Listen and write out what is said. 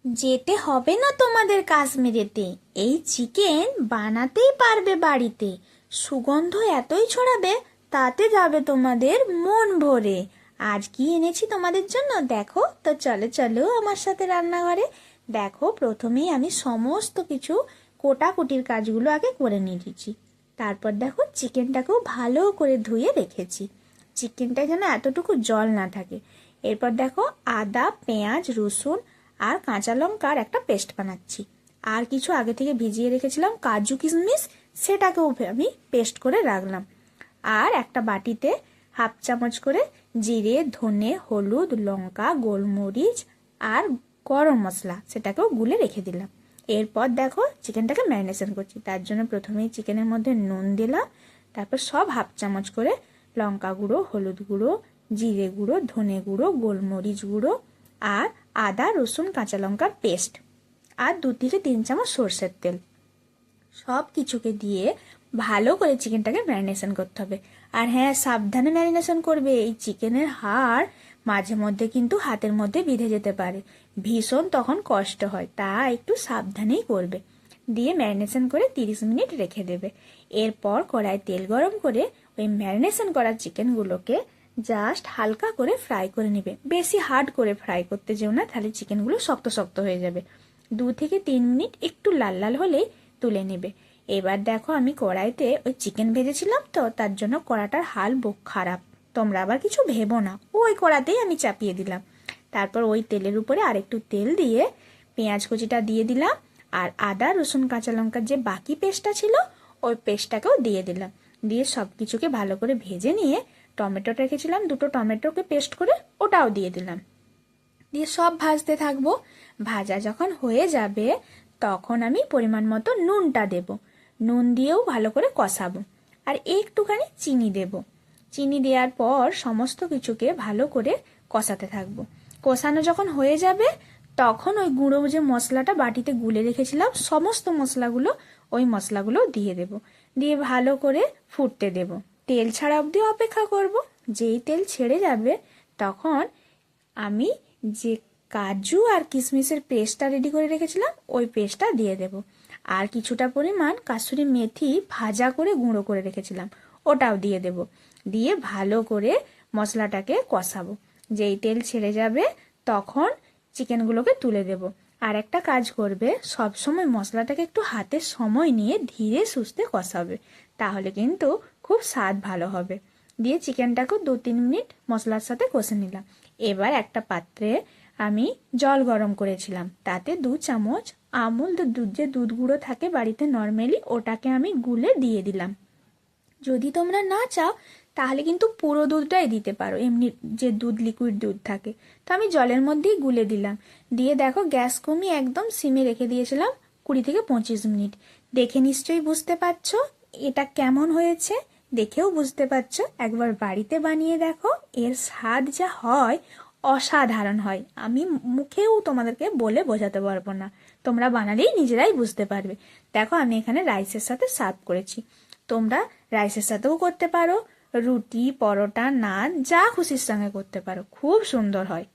যেতে হবে না তোমাদের কাশ্মীরেতে, এই চিকেন বানাতেই পারবে বাড়িতে। সুগন্ধ এতই ছড়াবে, তাতে যাবে তোমাদের মন ভরে। আজ কি এনেছি তোমাদের জন্য দেখো তো, চলো চলো আমার সাথে রান্নাঘরে। দেখো, প্রথমেই আমি সমস্ত কিছু কোটাকুটির কাজগুলো আগে করে নিয়েছি। তারপর দেখো, চিকেনটাকেও ভালো করে ধুয়ে রেখেছি, চিকেনটা যেন এতটুকু জল না থাকে। এরপর দেখো, আদা, পেঁয়াজ, রসুন আর কাঁচা লঙ্কার একটা পেস্ট বানাচ্ছি। আর কিছু আগে থেকে ভিজিয়ে রেখেছিলাম কাজু কিশমিশ, সেটাকেও আমি পেস্ট করে রাখলাম। আর একটা বাটিতে হাফ চামচ করে জিরে, ধনে, হলুদ, লঙ্কা, গোলমরিচ আর গরম মশলা, সেটাকেও গুলে রেখে দিলাম। এরপর দেখো, চিকেনটাকে ম্যারিনেশন করছি। তার জন্য প্রথমেই চিকেনের মধ্যে নুন দিলাম, তারপর সব হাফ চামচ করে লঙ্কা গুঁড়ো, হলুদ গুঁড়ো, জিরে গুঁড়ো, ধনে গুঁড়ো, গোলমরিচ গুঁড়ো আর আদা, রসুন, কাঁচা লঙ্কার পেস্ট আর 2 থেকে 3 চামচ সর্ষের তেল, সব কিছুকে দিয়ে ভালো করে চিকেনটাকে ম্যারিনেশন করতে হবে। আর হ্যাঁ, সাবধানে ম্যারিনেশন করবে, এই চিকেনের হাড় মাঝে মধ্যে কিন্তু হাতের মধ্যে বিঁধে যেতে পারে, ভীষণ তখন কষ্ট হয়, তা একটু সাবধানেই করবে। দিয়ে ম্যারিনেশন করে 30 মিনিট রেখে দেবে। এরপর কড়াই তেল গরম করে ওই ম্যারিনেশন করা চিকেনগুলোকে জাস্ট হালকা করে ফ্রাই করে নেবে, বেশি হার্ড করে ফ্রাই করতে যেও না, তাহলে চিকেনগুলো শক্ত শক্ত হয়ে যাবে। 2 থেকে 3 মিনিট একটু লাল লাল হলেই তুলে নেবে। এবার দেখো, আমি কড়াইতে ওই চিকেন ভেজেছিলাম তো, তার জন্য কড়াটার হাল খারাপ, তোমরা আবার কিছু ভেবো না, ওই কড়াতেই আমি চাপিয়ে দিলাম। তারপর ওই তেলের উপরে আরেকটু তেল দিয়ে পেঁয়াজ কুচিটা দিয়ে দিলাম, আর আদা, রসুন, কাঁচা লঙ্কার যে বাকি পেস্টটা ছিল ওই পেস্টটাকেও দিয়ে দিলাম। দিয়ে সব কিছুকে ভালো করে ভেজে নিয়ে টমেটো রেখেছিলাম, 2টো টমেটোকে পেস্ট করে ওটাও দিয়ে দিলাম। দিয়ে সব ভাজতে থাকবো। ভাজা যখন হয়ে যাবে তখন আমি পরিমাণ মতো নুনটা দেব, নুন দিয়েও ভালো করে কষাবো। আর একটুখানি চিনি দেব। চিনি দেওয়ার পর সমস্ত কিছুকে ভালো করে কষাতে থাকবো। কষানো যখন হয়ে যাবে তখন ওই গুঁড়ো যে মশলাটা বাটিতে গুলে রেখেছিলাম, সমস্ত মশলাগুলো ওই মশলাগুলো দিয়ে দেব। দিয়ে ভালো করে ফুটতে দেব, তেল ছাড়া অবধি অপেক্ষা করব। যেই তেল ছেড়ে যাবে তখন আমি যে কাজু আর কিশমিশের পেস্টটা রেডি করে রেখেছিলাম ওই পেস্টটা দিয়ে দেব। আর কিছুটা পরিমাণ কাসুরি মেথি ভাজা করে গুঁড়ো করে রেখেছিলাম, ওটাও দিয়ে দেব। দিয়ে ভালো করে মশলাটাকে কষাবো। যেই তেল ছেড়ে যাবে তখন চিকেনগুলোকে তুলে দেব। আর একটা কাজ করবে, সব সময় মশলাটাকে একটু হাতে সময় নিয়ে ধীরে সুস্থে কষাবে, তাহলে কিন্তু খুব স্বাদ ভালো হবে। দিয়ে চিকেনটাকেও 2-3 মিনিট মশলার সাথে কষে নিলাম। এবার একটা পাত্রে আমি জল গরম করেছিলাম, তাতে 2 চামচ আমুল দুধ, যে দুধ গুঁড়ো থাকে বাড়িতে নর্মালি, ওটাকে আমি গুলে দিয়ে দিলাম। যদি তোমরা না চাও তাহলে কিন্তু পুরো দুধটাই দিতে পারো, এমনি যে দুধ, লিকুইড দুধ থাকে। তো আমি জলের মধ্যেই গুলে দিলাম। দিয়ে দেখো, গ্যাস কমিয়ে একদম সিমে রেখে দিয়েছিলাম 20 থেকে 25 মিনিট। দেখে নিশ্চয়ই বুঝতে পারছো এটা কেমন হয়েছে, দেখেও বুঝতে পারছো। একবার বাড়িতে বানিয়ে দেখো, এর স্বাদ যা হয় অসাধারণ হয়, আমি মুখেও তোমাদেরকে বলে বোঝাতে পারবো না, তোমরা বানালেই নিজেরাই বুঝতে পারবে। দেখো, আমি এখানে রাইসের সাথে সার্ভ করেছি, তোমরা রাইসের সাথেও করতে পারো, রুটি, পরোটা, নান, যা খুশির সঙ্গে করতে পারো, খুব সুন্দর হয়।